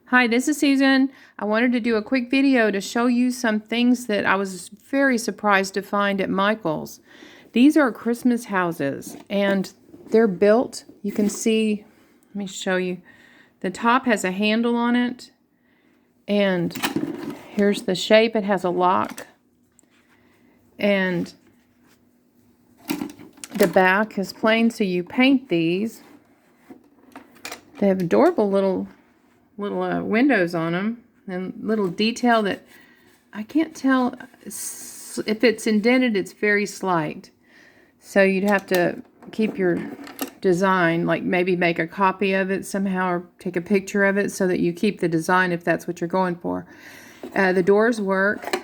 Hi, this is Susan. I wanted to do a quick video to show you some things that I was very surprised to find at Michael's. These are Christmas houses and they're built. You can see, let me show you. The top has a handle on it and here's the shape. It has a lock and the back is plain, so you paint these. They have adorable little windows on them and little detail that I can't tell if it's indented. It's very slight, so you'd have to keep your design, like maybe make a copy of it somehow or take a picture of it so that you keep the design if that's what you're going for. The doors work,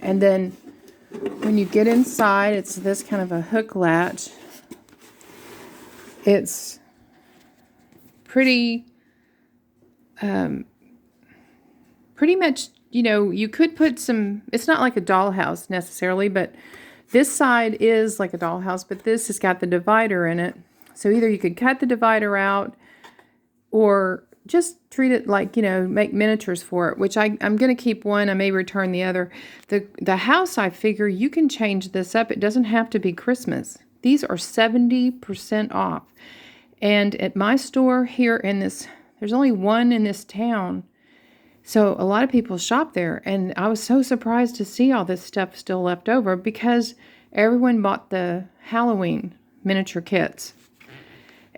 and then when you get inside, it's this kind of a hook latch. It's pretty much, you know, you could put some, it's not like a dollhouse necessarily, but this side is like a dollhouse, but this has got the divider in it. So either you could cut the divider out or just treat it like, you know, make miniatures for it, which I'm going to keep one. I may return the other. The house, I figure you can change this up. It doesn't have to be Christmas. These are 70% off. And at my store here in this, there's only one in this town. So a lot of people shop there. And I was so surprised to see all this stuff still left over because everyone bought the Halloween miniature kits.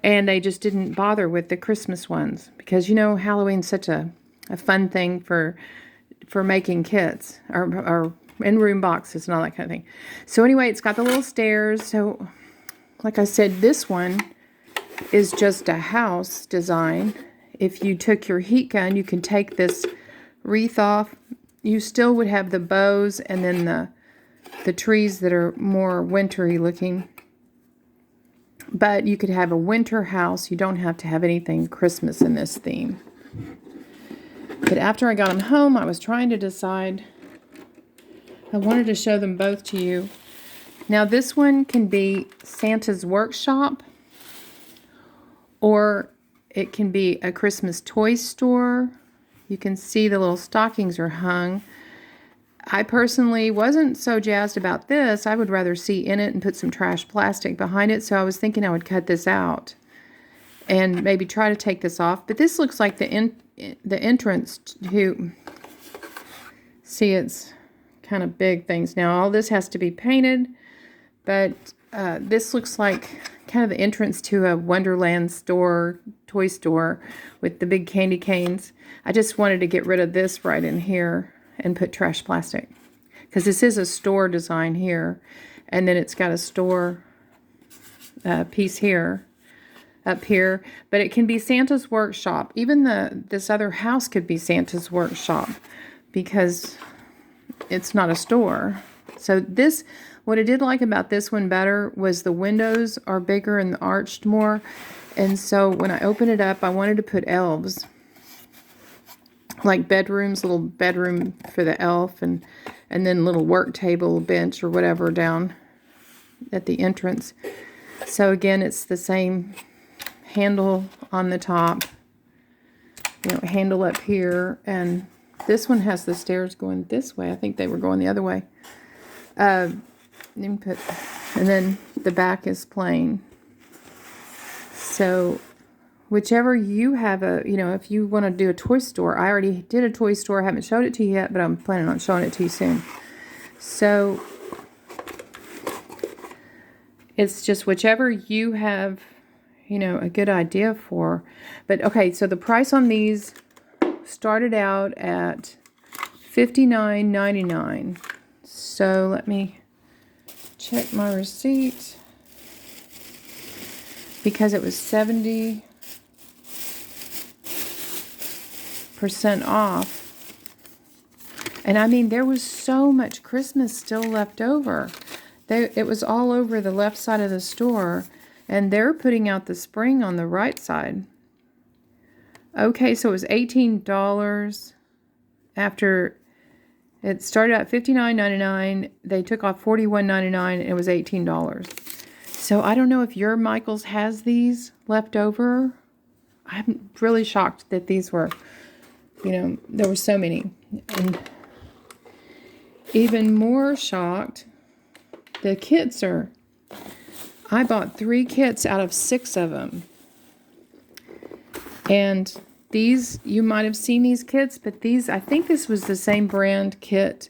And they just didn't bother with the Christmas ones because, you know, Halloween's such a fun thing for making kits or in room boxes and all that kind of thing. So anyway, it's got the little stairs. So like I said, this one is just a house design. If you took your heat gun, you can take this wreath off. You still would have the bows and then the trees that are more wintry looking. But you could have a winter house. You don't have to have anything Christmas in this theme. But after I got them home, I was trying to decide. I wanted to show them both to you. Now this one can be Santa's workshop, or it can be a Christmas toy store. You can see the little stockings are hung. I personally wasn't so jazzed about this. I would rather see in it and put some trash plastic behind it. So I was thinking I would cut this out and maybe try to take this off. But this looks like the entrance to, see, it's kind of big things. Now all this has to be painted, but this looks like kind of the entrance to a Wonderland store, toy store with the big candy canes. I just wanted to get rid of this right in here and put trash plastic because this is a store design here, and then it's got a store piece here, up here, but it can be Santa's workshop. Even this other house could be Santa's workshop because it's not a store. So this, what I did like about this one better was the windows are bigger and arched more. And so when I open it up, I wanted to put elves, like bedrooms, little bedroom for the elf, and then little work table, bench, or whatever down at the entrance. So again, it's the same handle on the top, you know, handle up here, and this one has the stairs going this way. I think they were going the other way. And then the back is plain. So whichever you have you know, if you want to do a toy store, I already did a toy store. I haven't showed it to you yet, but I'm planning on showing it to you soon. So it's just whichever you have, you know, a good idea for. But okay, so the price on these started out at $59.99. So let me check my receipt because it was 70% off. And I mean, there was so much Christmas still left over. It was all over the left side of the store, and they're putting out the spring on the right side. Okay, so it was $18 after it started at $59.99. They took off $41.99 and it was $18. So I don't know if your Michael's has these left over. I'm really shocked that these were You know, there were so many. And even more shocked, the kits are, I bought 3 kits out of 6 of them. And these, you might have seen these kits, but these, I think this was the same brand kit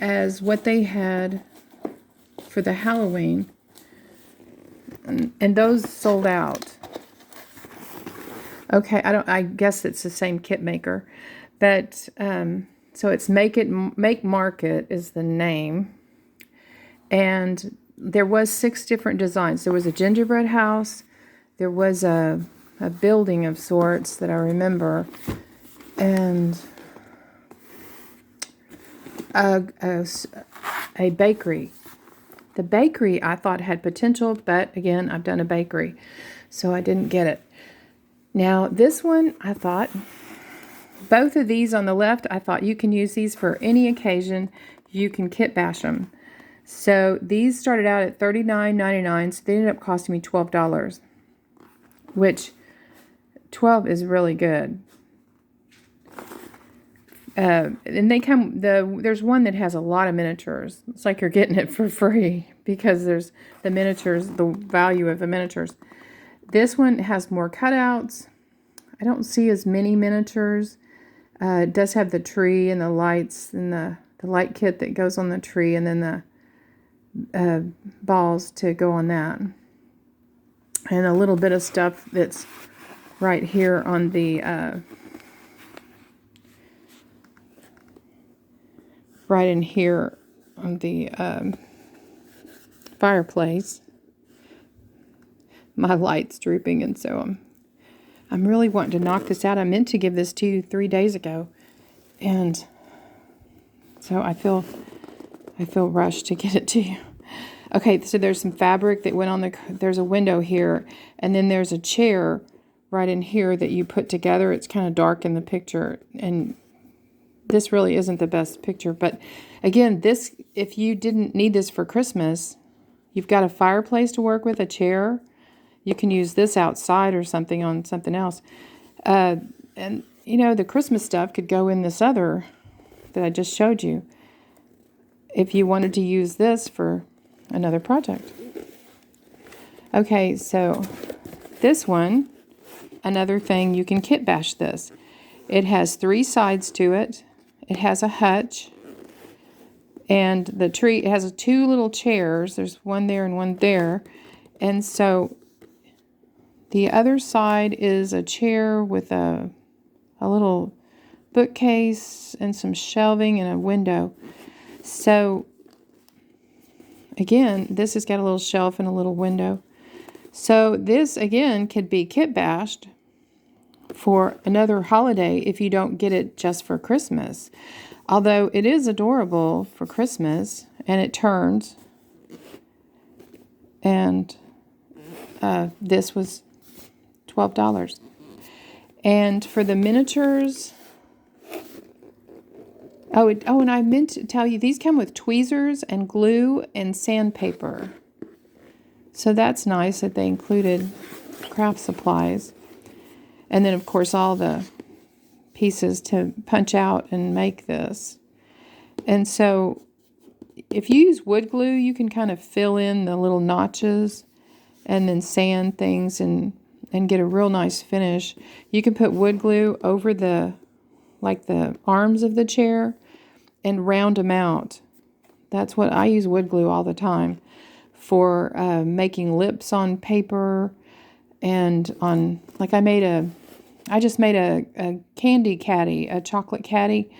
as what they had for the Halloween. And those sold out. Okay, I guess it's the same kit maker. But, so it's Make Market is the name. And there was 6 different designs. There was a gingerbread house. There was a building of sorts that I remember. And a bakery. The bakery I thought had potential, but again, I've done a bakery, so I didn't get it. Now, this one, I thought, both of these on the left, I thought you can use these for any occasion. You can kit bash them. So these started out at $39.99, so they ended up costing me $12, which 12 is really good. And they come, there's one that has a lot of miniatures. It's like you're getting it for free because there's the miniatures, the value of the miniatures. This one has more cutouts. I don't see as many miniatures. It does have the tree and the lights and the light kit that goes on the tree, and then the balls to go on that. And a little bit of stuff that's right here on the right in here on the fireplace. My light's drooping, and so I'm really wanting to knock this out. I meant to give this to you 3 days ago, and so I feel rushed to get it to you. Okay, so there's some fabric that went on there's a window here, and then there's a chair right in here that you put together. It's kind of dark in the picture, and this really isn't the best picture. But again, this, if you didn't need this for Christmas, you've got a fireplace to work with, a chair. You can use this outside or something on something else. And, you know, the Christmas stuff could go in this other that I just showed you if you wanted to use this for another project. Okay, so this one, another thing, you can kit bash this. It has 3 sides to it. It has a hutch. And the tree, it has 2 little chairs. There's one there and one there. And so the other side is a chair with a little bookcase and some shelving and a window. So again, this has got a little shelf and a little window. So this, again, could be kit bashed for another holiday if you don't get it just for Christmas. Although it is adorable for Christmas, and it turns. And this was $12. And for the miniatures, and I meant to tell you, these come with tweezers and glue and sandpaper. So that's nice that they included craft supplies. And then, of course, all the pieces to punch out and make this. And so if you use wood glue, you can kind of fill in the little notches and then sand things and get a real nice finish. You can put wood glue over the arms of the chair and round them out. That's what I use, wood glue, all the time for making lips on paper and on, like I just made a candy caddy, a chocolate caddy,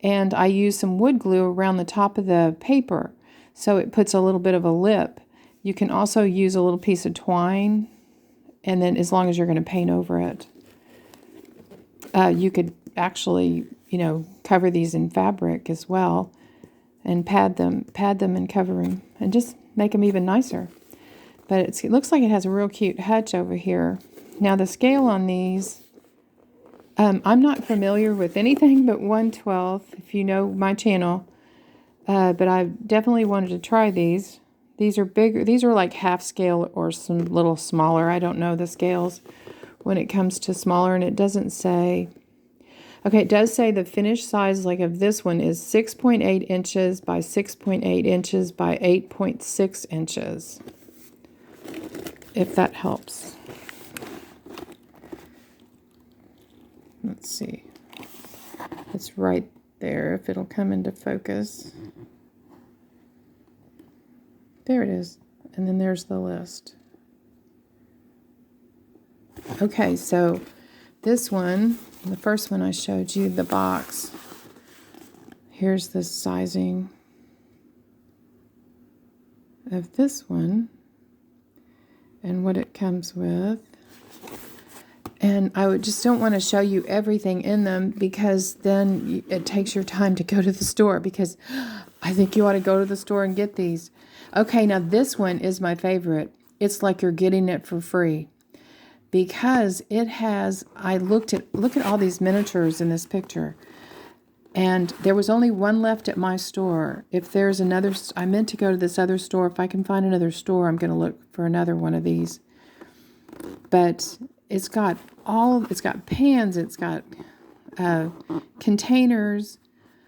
and I used some wood glue around the top of the paper so it puts a little bit of a lip. You can also use a little piece of twine, and then as long as you're going to paint over it. You could actually, cover these in fabric as well and pad them and cover them and just make them even nicer. But it looks like it has a real cute hutch over here. Now the scale on these, I'm not familiar with anything but 1/12, if you know my channel, but I definitely wanted to try these. These are bigger. These are like half scale or some little smaller. I don't know the scales when it comes to smaller, and it doesn't say. Okay, it does say the finished size like of this one is 6.8 inches by 6.8 inches by 8.6 inches. If that helps. Let's see. It's right there, if it'll come into focus. There it is. And then there's the list. Okay, so this one, the first one I showed you, the box. Here's the sizing of this one and what it comes with. And I just don't want to show you everything in them because then it takes your time to go to the store, because I think you ought to go to the store and get these. Okay, now this one is my favorite. It's like you're getting it for free because it has, look at all these miniatures in this picture. And there was only one left at my store. If there's another, I meant to go to this other store. If I can find another store, I'm going to look for another one of these. But it's got pans, it's got containers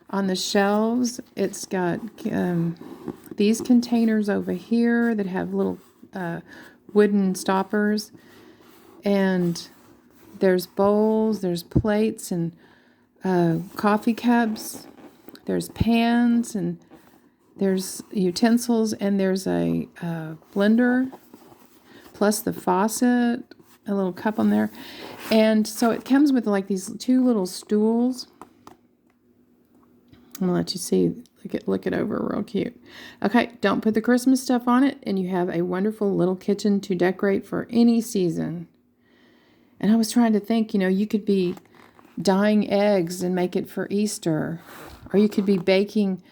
on the shelves. It's got these containers over here that have little wooden stoppers. And there's bowls, there's plates and coffee cups. There's pans and there's utensils, and there's a blender, plus the faucet, a little cup on there. And so it comes with like these two little stools. I'm going to let you see, look it over, real cute. Okay, don't put the Christmas stuff on it, and you have a wonderful little kitchen to decorate for any season. And I was trying to think, you could be dyeing eggs and make it for Easter. Or you could be baking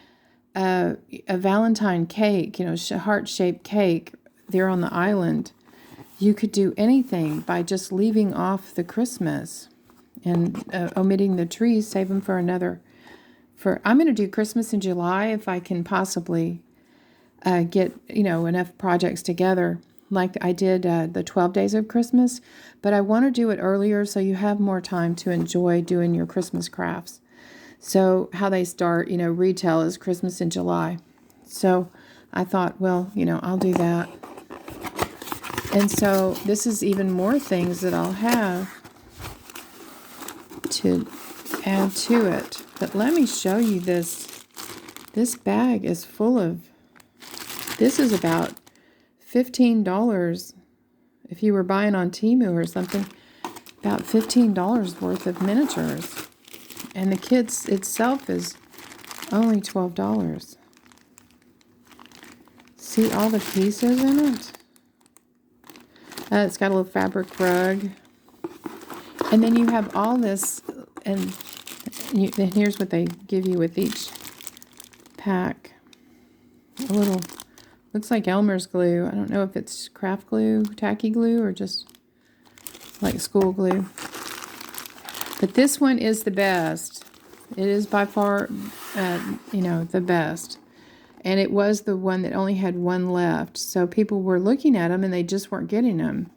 a Valentine cake, heart-shaped cake there on the island. You could do anything by just leaving off the Christmas and omitting the trees, save them for another. I'm going to do Christmas in July if I can possibly get, enough projects together like I did the 12 days of Christmas. But I want to do it earlier so you have more time to enjoy doing your Christmas crafts. So how they start, retail is Christmas in July. So I thought, well, I'll do that. And so this is even more things that I'll have to add to it. But let me show you this. This bag is full of, this is about $15 if you were buying on Temu or something, about $15 worth of miniatures. And the kit itself is only $12. See all the pieces in it? It's got a little fabric rug. And then you have all this, and here's what they give you with each pack. A little, looks like Elmer's glue. I don't know if it's craft glue, tacky glue, or just like school glue. But this one is the best. It is by far, the best. And it was the one that only had one left. So people were looking at them and they just weren't getting them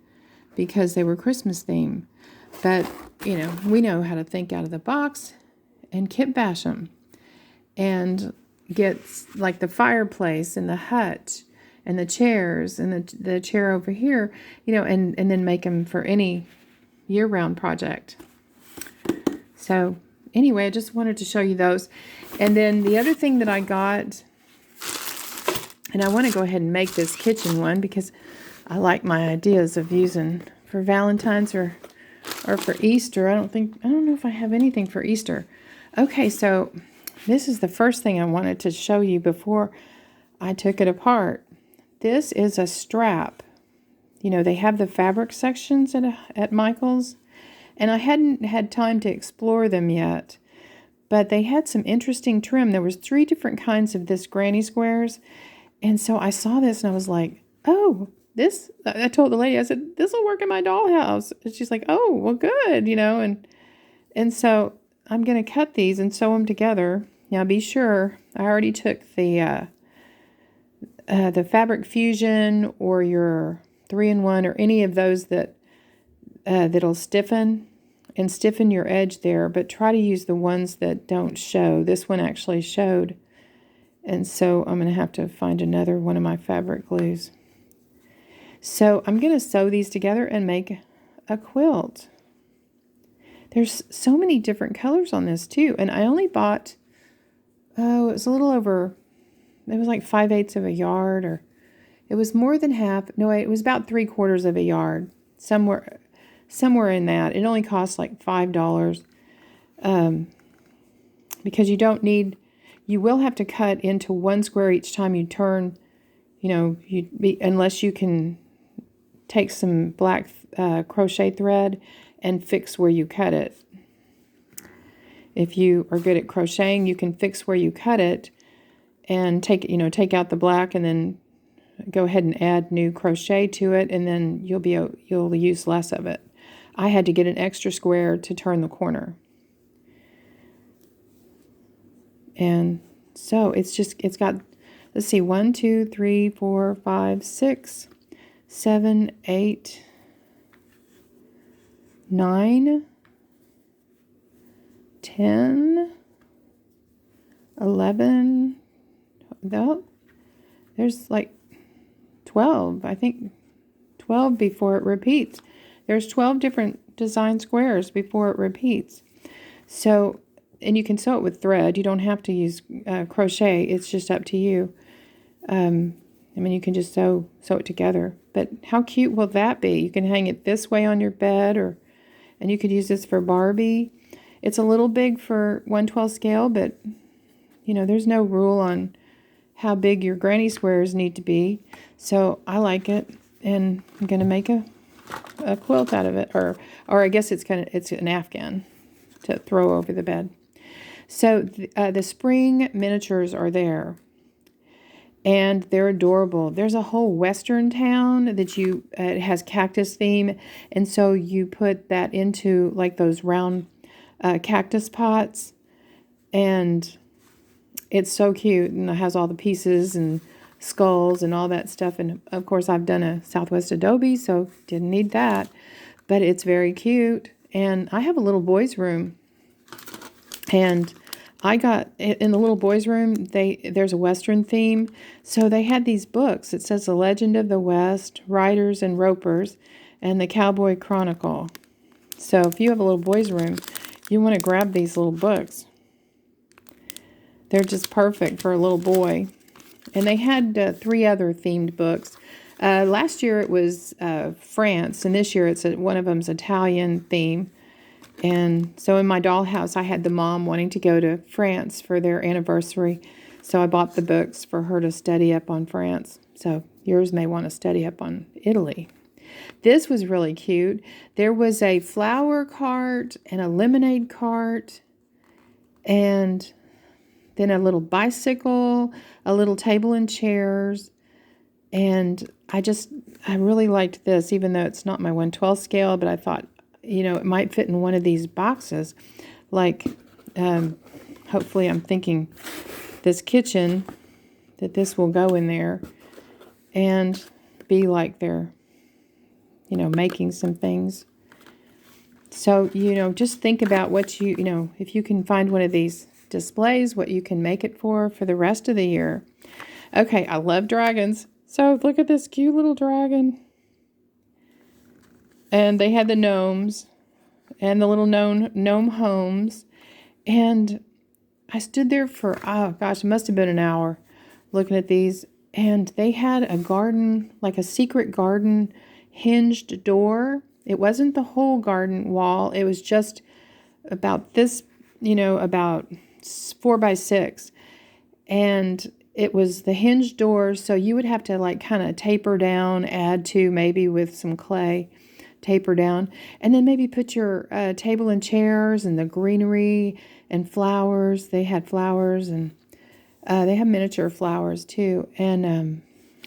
because they were Christmas themed. But, we know how to think out of the box and kit bash them. And get like the fireplace and the hut and the chairs and the chair over here, and then make them for any year-round project. So anyway, I just wanted to show you those. And then the other thing that I got, and I want to go ahead and make this kitchen one because I like my ideas of using for Valentine's or for Easter. I don't know if I have anything for Easter. Okay, so this is the first thing I wanted to show you before I took it apart. This is a strap. They have the fabric sections at Michael's, and I hadn't had time to explore them yet. But they had some interesting trim. There was 3 different kinds of this granny squares. And so I saw this and I was like, oh, this, I told the lady, I said, this will work in my dollhouse. And she's like, oh, well, good, and so I'm going to cut these and sew them together. Now, be sure, I already took the Fabric Fusion or your 3-in-1 or any of those that'll stiffen and stiffen your edge there, but try to use the ones that don't show. This one actually showed, and so I'm going to have to find another one of my fabric glues. So I'm going to sew these together and make a quilt. There's so many different colors on this too, and I only bought, oh, it was a little over, it was like 5/8 of a yard, or it was more than half. No, it was about 3/4 of a yard, somewhere in that. It only cost like $5, because you don't need, you will have to cut into 1 square each time you turn, you know, unless you can take some black crochet thread and fix where you cut it. If you are good at crocheting, you can fix where you cut it and take out the black and then go ahead and add new crochet to it, and then you'll use less of it. I had to get an extra square to turn the corner. And so it's got, let's see, 1, 2, 3, 4, 5, 6, 7, 8, 9, 10, 11, there's like 12, I think 12 before it repeats. There's 12 different design squares before it repeats. So, and you can sew it with thread. You don't have to use crochet. It's just up to you. I mean, you can just sew it together. But how cute will that be? You can hang it this way on your bed, and you could use this for Barbie. It's a little big for 1/12 scale, but you know, there's no rule on how big your granny squares need to be. So I like it, and I'm going to make a quilt out of it, or I guess it's an afghan to throw over the bed. So the spring miniatures are there, and they're adorable. There's a whole western town that it has cactus theme, and so you put that into like those round cactus pots, and it's so cute, and it has all the pieces and skulls and all that stuff. And of course, I've done a Southwest adobe, so didn't need that, but it's very cute. And I have a little boys room, and I got in the little boys room, there's a western theme, so they had these books. It says The Legend of the West, Riders and Ropers, and the Cowboy Chronicle. So if you have a little boys room, you want to grab these little books. They're just perfect for a little boy. And they had 3 other themed books. Last year it was France, and this year one of them's Italian theme. And so in my dollhouse, I had the mom wanting to go to France for their anniversary. So I bought the books for her to study up on France. So yours may want to study up on Italy. This was really cute. There was a flower cart and a lemonade cart, and then a little bicycle, a little table and chairs. And I really liked this, even though it's not my 1/12 scale, but I thought, you know, it might fit in one of these boxes. Like, hopefully I'm thinking this kitchen, that this will go in there and be like they're, you know, making some things. So, you know, just think about what you know, if you can find one of these displays, what you can make it for the rest of the year. Okay, I love dragons. So look at this cute little dragon. And they had the gnomes and the little gnome homes. And I stood there for, oh gosh, it must have been an hour looking at these. And they had a garden, like a secret garden hinged door. It wasn't the whole garden wall. It was just about this, you know, about 4 by 6. And it was the hinged doors, so you would have to like kind of taper down, add to maybe with some clay, taper down, and then maybe put your table and chairs and the greenery and flowers. They had flowers, and they have miniature flowers too. And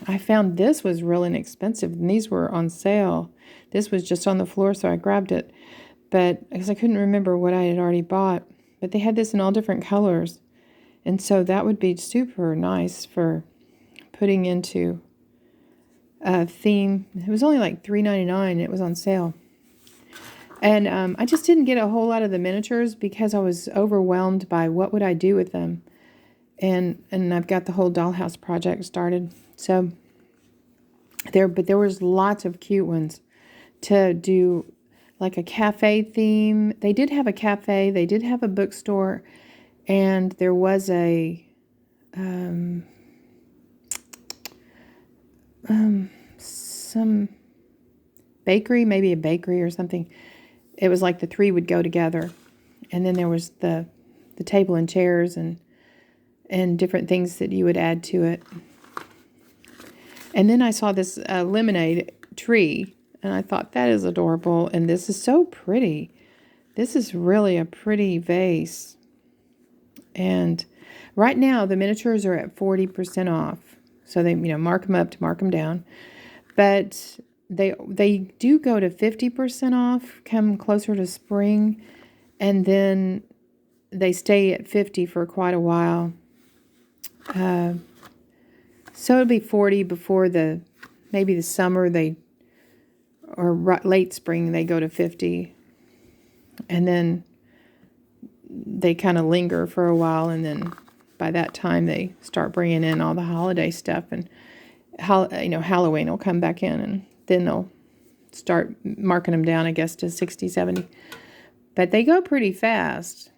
I found this was real inexpensive, and these were on sale. This was just on the floor, so I grabbed it, but because I couldn't remember what I had already bought. But they had this in all different colors. And so that would be super nice for putting into a theme. It was only like $3.99. It was on sale. And I just didn't get a whole lot of the miniatures because I was overwhelmed by what would I do with them. And I've got the whole dollhouse project started. So but there was lots of cute ones to do, like a cafe theme. They did have a cafe, they did have a bookstore, and there was a some bakery, maybe a bakery or something. It was like the three would go together. And then there was the table and chairs and different things that you would add to it. And then I saw this lemonade tree, and I thought, that is adorable, and this is so pretty. This is really a pretty vase. And right now, the miniatures are at 40% off. So they, mark them up to mark them down. But they do go to 50% off, come closer to spring, and then they stay at 50 for quite a while. So it'll be 40 before maybe the summer or late spring they go to 50. And then they kind of linger for a while, and then by that time they start bringing in all the holiday stuff, and Halloween will come back in, and then they'll start marking them down, I guess, to 60, 70. But they go pretty fast.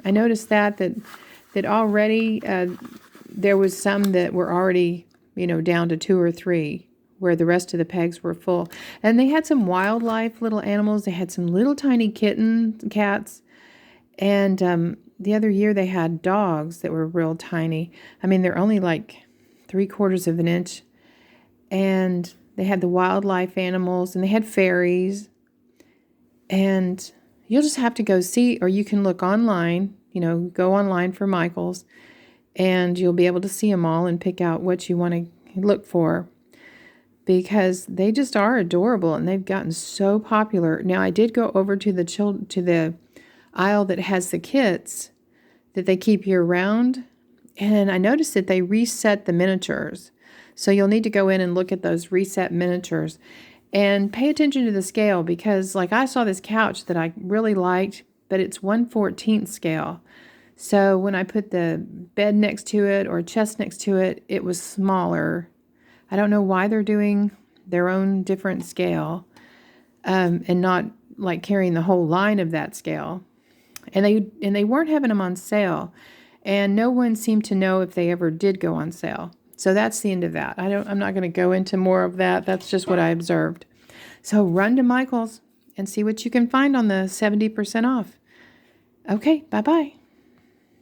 I noticed that already there was some that were already, down to 2 or 3, where the rest of the pegs were full. And they had some wildlife little animals. They had some little tiny cats. And the other year they had dogs that were real tiny. I mean, they're only like 3/4 of an inch. And they had the wildlife animals, and they had fairies. And you'll just have to go see, or you can look online, go online for Michael's, and you'll be able to see them all and pick out what you want to look for, because they just are adorable, and they've gotten so popular. Now, I did go over to the aisle that has the kits that they keep year round, and I noticed that they reset the miniatures. So you'll need to go in and look at those reset miniatures and pay attention to the scale, because like I saw this couch that I really liked, but it's 1/14 scale. So when I put the bed next to it or chest next to it, it was smaller. I don't know why they're doing their own different scale, and not like carrying the whole line of that scale. And they weren't having them on sale, and no one seemed to know if they ever did go on sale. So that's the end of that. I'm not going to go into more of that. That's just what I observed. So run to Michael's and see what you can find on the 70% off. Okay, bye-bye.